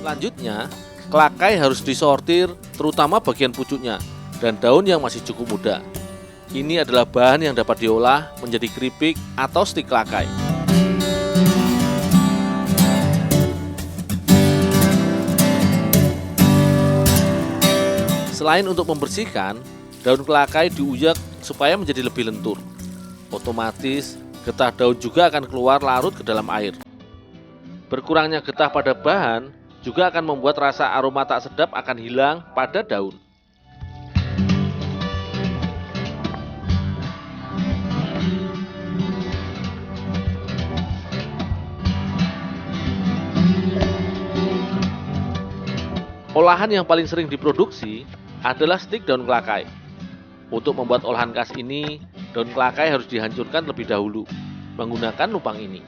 Selanjutnya, kelakai harus disortir terutama bagian pucuknya dan daun yang masih cukup muda. Ini adalah bahan yang dapat diolah menjadi keripik atau stik kelakai. Selain untuk membersihkan, daun kelakai diuyak supaya menjadi lebih lentur. Otomatis, getah daun juga akan keluar larut ke dalam air. Berkurangnya getah pada bahan juga akan membuat rasa aroma tak sedap akan hilang pada daun. Olahan yang paling sering diproduksi adalah stik daun kelakai. Untuk membuat olahan khas ini, daun kelakai harus dihancurkan lebih dahulu menggunakan lupang ini.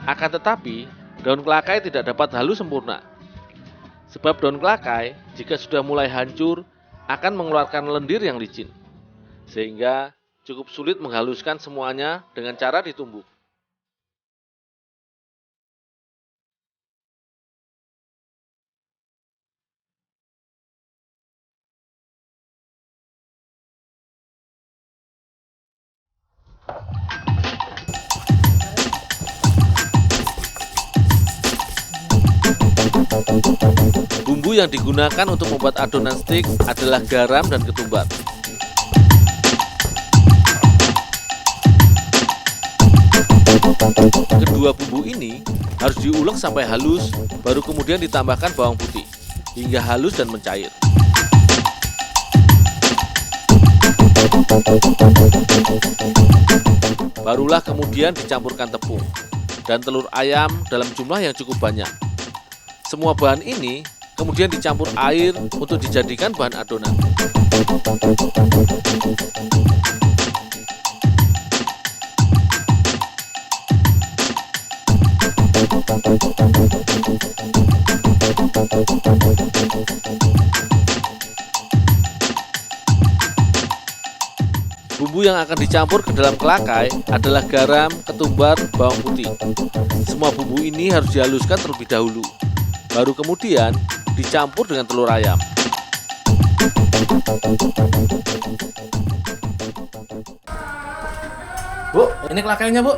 Akan tetapi, daun kelakai tidak dapat halus sempurna. Sebab daun kelakai jika sudah mulai hancur akan mengeluarkan lendir yang licin. Sehingga cukup sulit menghaluskan semuanya dengan cara ditumbuk. Bumbu yang digunakan untuk membuat adonan stik adalah garam dan ketumbar. Kedua bumbu ini harus diulek sampai halus, baru kemudian ditambahkan bawang putih hingga halus dan mencair. Barulah kemudian dicampurkan tepung dan telur ayam dalam jumlah yang cukup banyak. Semua bahan ini kemudian dicampur air untuk dijadikan bahan adonan. Bumbu yang akan dicampur ke dalam kelakai adalah garam, ketumbar, bawang putih. Semua bumbu ini harus dihaluskan terlebih dahulu. Baru kemudian dicampur dengan telur ayam. Bu, ini kelakainya, Bu.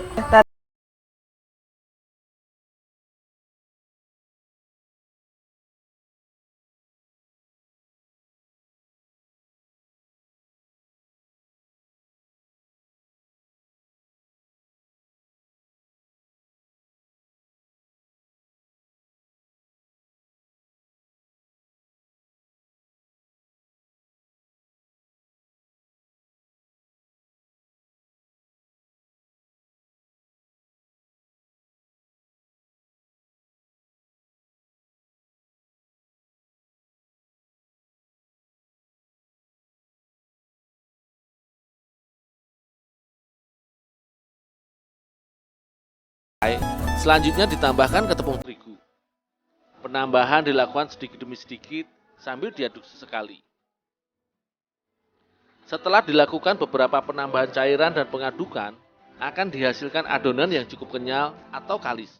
Selanjutnya ditambahkan ke tepung terigu. Penambahan dilakukan sedikit demi sedikit sambil diaduk sesekali. Setelah dilakukan beberapa penambahan cairan dan pengadukan, akan dihasilkan adonan yang cukup kenyal atau kalis.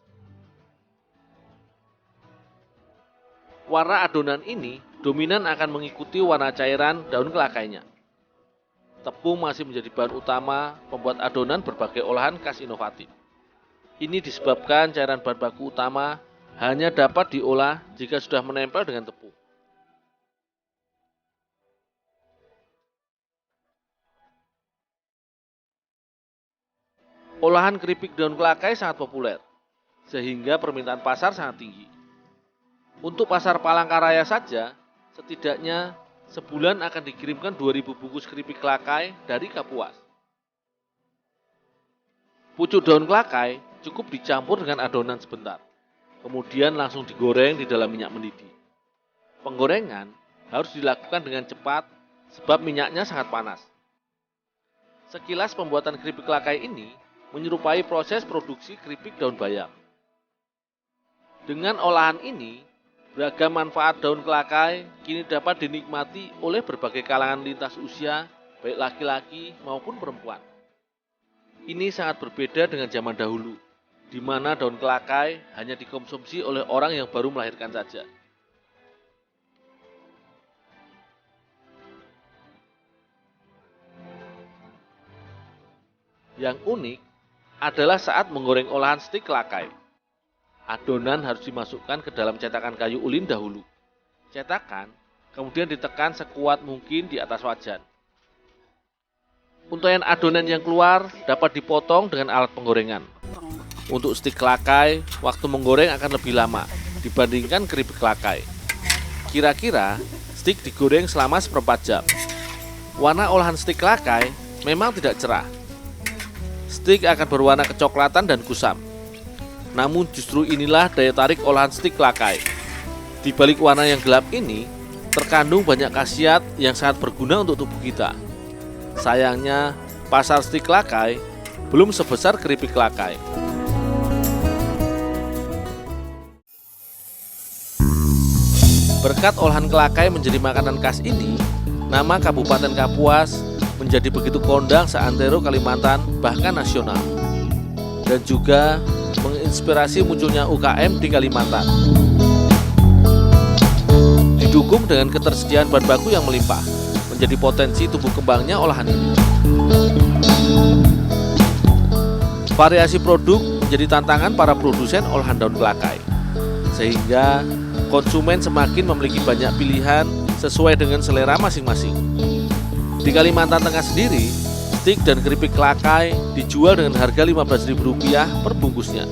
Warna adonan ini dominan akan mengikuti warna cairan daun kelakainya. Tepung masih menjadi bahan utama pembuat adonan berbagai olahan khas inovatif. Ini disebabkan cairan bahan baku utama hanya dapat diolah jika sudah menempel dengan tepung. Olahan keripik daun kelakai sangat populer, sehingga permintaan pasar sangat tinggi. Untuk pasar Palangkaraya saja, setidaknya sebulan akan dikirimkan 2.000 bungkus keripik kelakai dari Kapuas. Pucuk daun kelakai cukup dicampur dengan adonan sebentar, kemudian langsung digoreng di dalam minyak mendidih. Penggorengan harus dilakukan dengan cepat sebab minyaknya sangat panas. Sekilas pembuatan keripik kelakai ini menyerupai proses produksi keripik daun bayam. Dengan olahan ini, beragam manfaat daun kelakai kini dapat dinikmati oleh berbagai kalangan lintas usia, baik laki-laki maupun perempuan. Ini sangat berbeda dengan zaman dahulu, di mana daun kelakai hanya dikonsumsi oleh orang yang baru melahirkan saja. Yang unik adalah saat menggoreng olahan stik kelakai. Adonan harus dimasukkan ke dalam cetakan kayu ulin dahulu. Cetakan kemudian ditekan sekuat mungkin di atas wajan. Untayan adonan yang keluar dapat dipotong dengan alat penggorengan. Untuk stik kelakai, waktu menggoreng akan lebih lama dibandingkan keripik kelakai. Kira-kira stik digoreng selama seperempat jam. Warna olahan stik kelakai memang tidak cerah. Stik akan berwarna kecoklatan dan kusam. Namun justru inilah daya tarik olahan stik kelakai. Di balik warna yang gelap ini, terkandung banyak khasiat yang sangat berguna untuk tubuh kita. Sayangnya, pasar stik kelakai belum sebesar keripik kelakai. Berkat olahan kelakai menjadi makanan khas ini, nama Kabupaten Kapuas menjadi begitu kondang seantero Kalimantan, bahkan nasional. Dan juga menginspirasi munculnya UKM di Kalimantan. Didukung dengan ketersediaan bahan baku yang melimpah, menjadi potensi tumbuh kembangnya olahan ini. Variasi produk menjadi tantangan para produsen olahan daun kelakai, sehingga konsumen semakin memiliki banyak pilihan sesuai dengan selera masing-masing. Di Kalimantan Tengah sendiri, stik dan keripik kelakai dijual dengan harga Rp15.000 per bungkusnya.